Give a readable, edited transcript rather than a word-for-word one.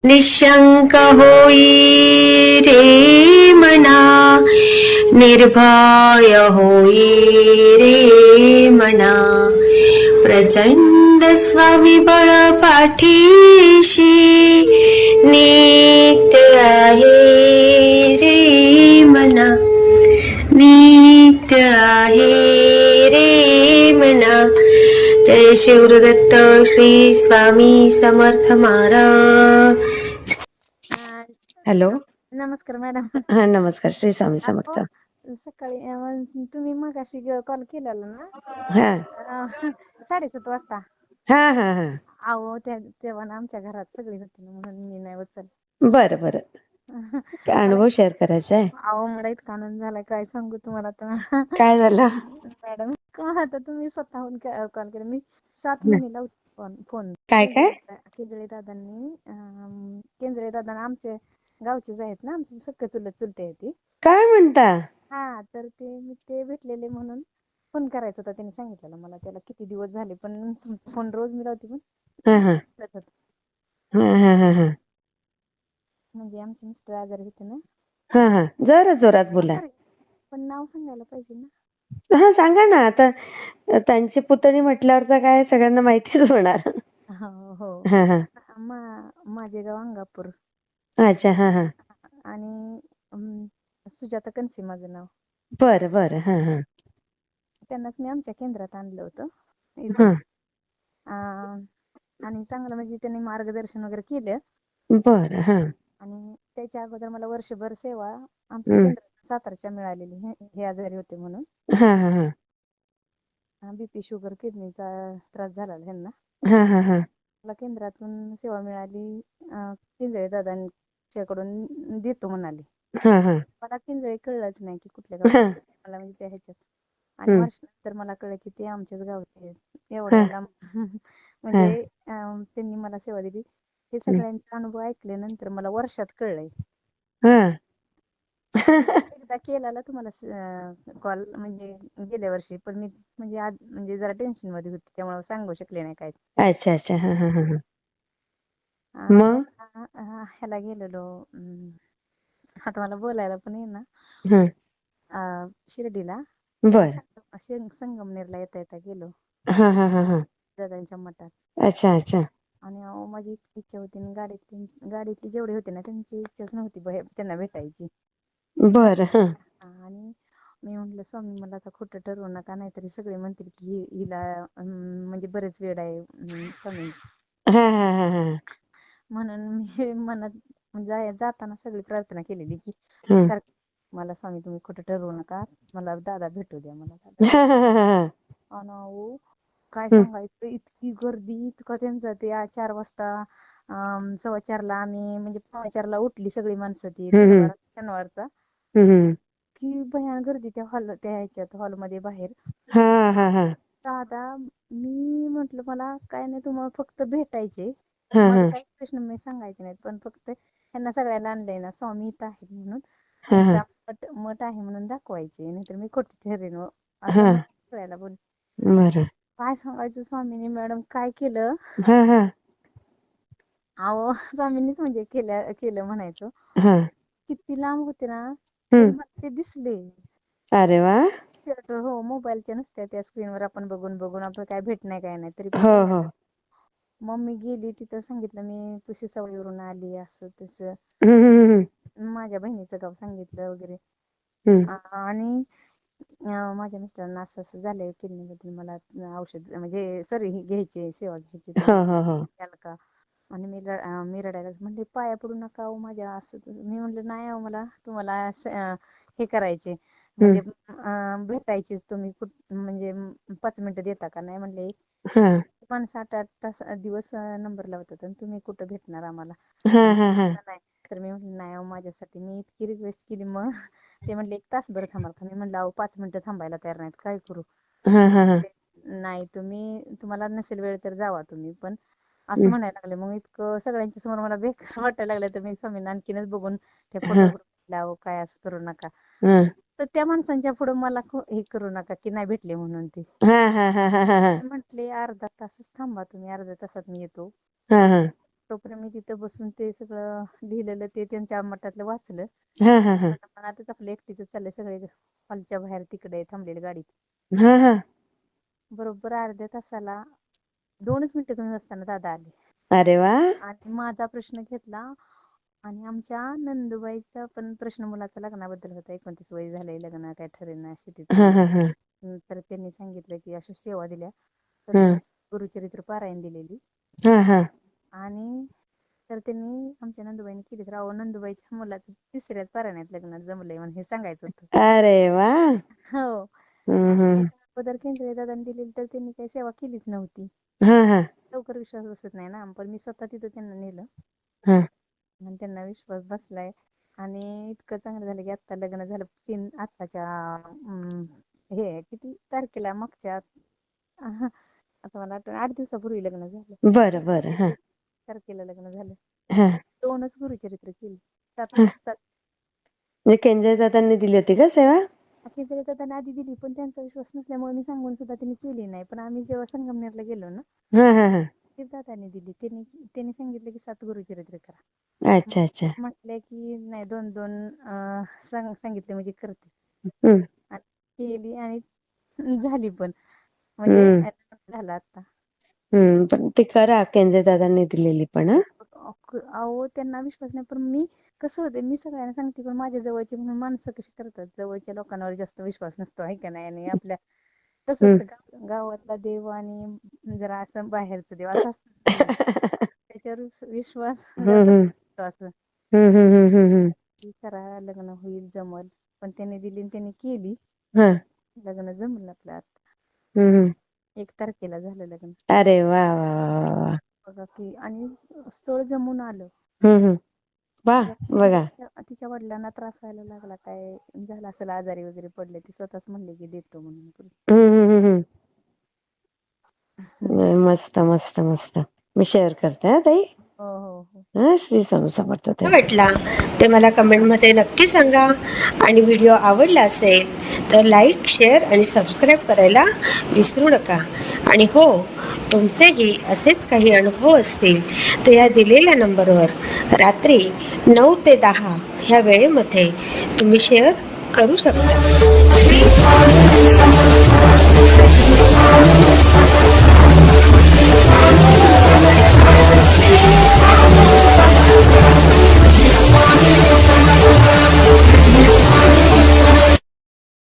निशंक होई रे मना, निर्भय होई रे मना. प्रचंड स्वविबळ पाठीशी नित्य आहे रे मना, नित्य आहे रे मना. जय शिवदत्त श्री स्वामी समर्थ महाराज. हॅलो. नमस्कार मॅडम. हा, नमस्कार. श्री स्वामी समर्थ. सकाळी तुम्ही मगाशी कॉल केलेला ना, हा 7:30 वाजता. हा हा हा. अहो तेव्हा ना आमच्या घरात सगळी होती ना, म्हणून मी नाही उचलली. बरं बरं. काय मला अनुभव शेअर करायचा आहे? अहो मला इतका आनंद झालाय, काय सांगू तुम्हाला. तर काय झालं? मॅडम का आता तुम्ही स्वतःहून कॉल केला. मी 7 महिने लावते फोन. काय काय? केंद्रे दादा आमचे गावचेच आहेत ना, आमचे सख्खे चुलते आहेत ती. काय म्हणता? हा, तर ते भेटलेले म्हणून फोन करायचा होता. त्यांनी सांगितलेलं मला, त्याला किती दिवस झाले, पण फोन रोज मी लावते पण हा हा हा हा हा. म्हणजे आमचे मिस्टर आजारी होते ना. हा हा. जरा जोरात बोला. पण नाव सांगायला पाहिजे ना. हा, सांगा ना. आता त्यांची पुतणी म्हटल्यावर तर काय सगळ्यांना माहितीच होणार. हो हो. हा हा. माझे गाव अंगापूर. अच्छा. हा हा. आणि सुजाता कनसे माझं नाव. बरं बरं. हा हा. त्यांनाच मी आमच्या केंद्रात आणलं होतं इथं. हा. आणि चांगलं म्हणजे त्यांनी मार्गदर्शन वगैरे केलं. बरं. हा. आणि त्याच्या अगोदर मला वर्षभर सेवा आमच्या हम्म. केंद्रात सातारच्या मिळालेली, हे आजारी होते म्हणून. हा हा हा. बीपी, शुगर, किडनीचा त्रास झाला ह्यांना. हा हा हा. मला केंद्रातून सेवा मिळाली. किंजळे दादांच्याकडून देतो म्हणाले. हा हा. मला किंजळे कळलंच नाही की कुठल्या हा. गावचे, मला म्हणजे त्या ह्याच्यात. आणि हम्म. वर्षानंतर मला कळलं की ते आमच्याच गावचे आहेत. हा एवढ्याला हा. म्हणजे त्यांनी मला सेवा दिली. हे सगळ्यांचा अनुभव ऐकल्यानंतर मला वर्षात कळलंय. हा. एकदा केलेला तुम्हाला कॉल, म्हणजे गेल्या वर्षी, पण मी म्हणजे जरा टेन्शन मध्ये होते, त्यामुळे सांगू शकले नाही काय. अच्छा अच्छा. हा हा हा. मग? ह्याला गेलेलो, आता मला बोलायला पण येईना. हम्म. शिर्डीला बर. संगमनेरला येता येता गेलो हा हा हा हा. दादांच्या मठात. अच्छा अच्छा. आणि माझी इतकी इच्छा होती, गाडीतली जेवढे होते ना, त्यांची इच्छाच नव्हती त्यांना भेटायची. बरं. हा. आणि मी म्हटलं, स्वामी मला आता खोटं ठरवू नका, नाहीतरी सगळे म्हणतील की हिला म्हणजे बरेच वेळ आहे स्वामी. हा हा हा हा. म्हणून मी मनात म्हणजे जाताना सगळी प्रार्थना केलेली की हम्म. मला स्वामी तुम्ही खोटं ठरवू नका, मला दादा भेटू द्या, मला दादा. हा हा हा हा. आणि काय हम्म. सांगायचं, इतकी गर्दी, इतका त्यांचा ते 4 वाजता 4:15ला आम्ही, म्हणजे 4:45ला उठली सगळी माणसं. ती हम्म. शनिवारचा हम्म. की भयान गर्दी त्या ह्याच्यात हॉलमध्ये बाहेर. हा हा हा. दादा, मी म्हंटल मला काय नाही, तुम्हाला फक्त भेटायचे, हा माझं हा काही प्रश्न मी सांगायचे नाहीत, पण फक्त ह्यांना सगळ्याला आणलंय ना, स्वामी इथं आहेत म्हणून, हा हा. इथं मठ आहे म्हणून दाखवायचे, नाहीतर मी खोटी ठरेन असं हा. म्हणून सगळ्याला बोल. बरं. काय सांगायचं, स्वामीने मॅडम काय केलं. हा हा. अहो, स्वामींनीच म्हणजे केलं म्हणायचं. हा. किती लांब होते ना, तरी हम्म. मला ते दिसले. अरे वा. हो, मोबाईलच्या नसत्या त्या स्क्रीनवर आपण बघून बघून आपलं काय भेट नाही, काय नाही, तरी पण हो हो. बघितलं. मग मी गेली तिथं, सांगितलं मी तुळशीसवळीवरून आली, असं तसं. हम्म. माझ्या बहिणीचं गाव सांगितलं वगैरे. हम्म. आणि माझ्या मिस्टरांना असं असं झालंय, किडनीबद्दल मला औषध, म्हणजे सॉरी घ्यायची, सेवा घ्यायची, हो तुम्ही हो हो. द्याल का. आणि मी रडायला म्हणले, पाया पडू नका हो माझ्या, असं मी म्हटलं नाही हो, मला तुम्हाला हे करायचे, हम्म. म्हणजे भेटायचीच, तुम्ही म्हणजे 5 मिनिटं देता का. नाही म्हणले, हा. पण 7-8 दिवस नंबर लावतात आणि तुम्ही कुठं भेटणार आम्हाला. हा तर हा हा. तर मी म्हटलं नाही हो, माझ्यासाठी. मी इतकी रिक्वेस्ट केली. मग ते म्हणले 1 तासभर थांबाल का. मी म्हटलं अहो 5 मिनिटं थांबायला तयार नाहीत, काय करू. हा तर हा हा. नाही, तुम्हाला नसेल वेळ तर जावा तुम्ही, पण असं हम्म. म्हणायला लागले. मग इतकं सगळ्यांच्या समोर मला बेकार वाटायला लागलं, तर मी स्वामींना आणखीनच बघून त्या हा. फोटोग्राफ लाव, काय असं करू नका. हा. तर त्या माणसांच्या पुढे मला हे करू नका की नाही भेटले म्हणून. ते हा हा हा हा हा. म्हटले अर्धा तासच थांबा तुम्ही, अर्ध्या तासात मी येतो. हा हा. तोपर्यंत मी तिथं बसून ते सगळं लिहिलेलं ते त्यांच्या मठातलं वाचलं. हा हा हा पण आताच आपलं एकटीच चाललंय, सगळे हॉलच्या बाहेर तिकडे थांबलेले गाडीत. हा हा बरोबर अर्ध्या तासाला 2च मिनिटं कमी असताना दादा आले अरे वा आणि माझा प्रश्न घेतला. आणि आमच्या नंदुबाईचा पण प्रश्न मुलाचा लग्नाबद्दल होता. 29 वय झालंय, लग्न काय ठरेना अशी हा तिथे. हा हा तर त्यांनी सांगितलं की अशा सेवा दिल्या. तर हा त्यांनी गुरुचरित्र पारायण दिलेली. हा हा आणि तर त्यांनी आमच्या नंदुबाईने केली. तर अहो नंदुबाईच्या मुलाचं 3ऱ्याच पारायणात लग्न जमलंय म्हणून हे सांगायचं होतं. अरे वा हो. हम्म आणि हम्म त्याच्या अगोदर केंद्रीय दादांनी दिलेली तर त्यांनी काही सेवा केलीच नव्हती. हा हा लवकर विश्वास बसत नाही ना, पण मी स्वतः तिथं त्यांना नेलं हा आणि त्यांना विश्वास बसलाय. आणि इतकं चांगलं झालं की आता लग्न झालं. आत्ताच्या हे किती तारखेला मागच्या आता मला आठवण 8 दिवसापूर्वी लग्न झालं. बरं बरं हा तारखेला लग्न झालं. हा 2च गुरुचरित्र केली. हा म्हणजे केंद्रीय दादांनी दिली होती का सेवा? केंद्रीय दादांनी आधी दिली, पण त्यांचा विश्वास नसल्यामुळे मी सांगून सुद्धा त्यांनी केली नाही. पण आम्ही जेव्हा संगमनेरला गेलो ना, हा हा हा ते दादांनी दिली. त्यांनी सांगितलं की 7 गुरुचरित्र करा. अच्छा अच्छा म्हटलं की नाही 2-2 सांगितले म्हणजे करते. हम्म आणि केली आणि झाली पण म्हणजे हम्म झालं आता. पण ती करा केंद्रीय दादांनी दिलेली पण हा अहो त्यांना विश्वास नाही, पण मी कसं होते, मी सगळ्यांना सांगते पण माझ्या जवळचे म्हणून माणसं कशी करतात, जवळच्या लोकांवर जास्त विश्वास नसतो आहे का नाही. आणि आपल्या कसं हम्म असतं गावातला देव आणि जरा असं बाहेरचा देव असं असतं ना, त्याच्यावर विश्वास जास्त हम्म असतो असं की करा लग्न होईल जमल. पण त्यांनी दिली आणि त्यांनी केली. हा लग्न जमलं आपलं आता. हम्म 1 तारखेला झालं लग्न. अरे वा वा वा वा बघा की. आणि स्थळ जमून आलं. हम्म वा बघा तिच्या वडिलांना त्रास व्हायला लागला, काय झालं असेल, आजारी वगैरे पडले. ती स्वतःच म्हणले की देतो म्हणून. हम्म मस्त मस्त मस्त. मी शेअर करते हा ताई. हो हो हो. हा श्री स्वामी समर्थ. वाटला ते मला कमेंटमध्ये नक्की सांगा. आणि व्हिडिओ आवडला असेल तर लाईक, शेअर आणि सबस्क्राईब करायला विसरू नका. आणि हो, तुमचेही असेच काही अनुभव असतील तर या दिलेल्या नंबरवर रात्री 9 ते 10 ह्या वेळेमध्ये तुम्ही शेअर करू शकता.